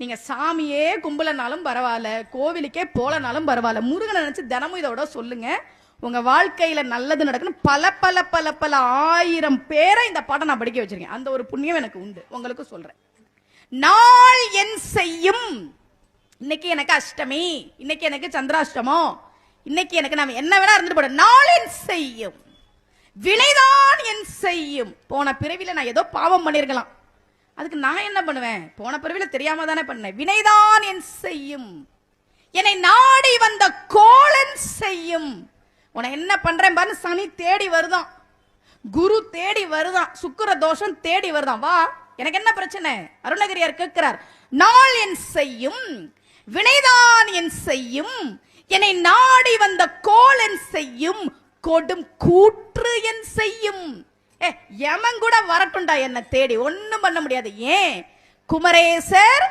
நீங்க சாமியே கும்பலனாலும் பரவாயில்ல, கோவிலுக்கே போலனாலும் பரவாயில்ல, முருகனை நினைச்சு தினமும் இதோட சொல்லுங்க. உங்க வாழ்க்கையில நல்லது நடக்கணும். பல பல பல பல ஆயிரம் பேரை இந்த பாடம் நான் படிக்க வச்சிருக்கேன். அந்த ஒரு புண்ணியம் எனக்கு உண்டு. உங்களுக்கு சொல்றேன். நாள் என் செய்யும். இன்னைக்கு எனக்கு அஷ்டமி, இன்னைக்கு எனக்கு சந்திராஷ்டமம், இன்னைக்கு எனக்கு நான் என்ன வேணா இருந்துட்டு போட. நாள் என் செய்யும், வினைதான் என் செய்யும். போன பிறவில நான் ஏதோ பாவம் பண்ணிருக்கலாம், அதுக்கு நான் என்ன பண்ணுவேன்? போன பிறவில தெரியாம தானே பண்ணேன். வினைதான் என் செய்யும், என்னை நாடி வந்த கோளன் செய்யும். உன என்ன பண்றேன் பாரு. சனி தேடி வருதான், குரு தேடி வருதான், சுக்கிர தோஷம் தேடி வருதான். வா, எனக்கு என்ன பிரச்சனை? அருணகிரியார் கேட்கிறார். நாள் என் செய்யும், வினைதான் என் செய்யும், என்னை நாடி வந்த கோளன் செய்யும், கொடும் கூற்று என் செய்யும். யமன் கூட வரட்டும்டா என்ன தேடி, ஒண்ணும் பண்ண முடியாது. ஏன்? குமரேசர்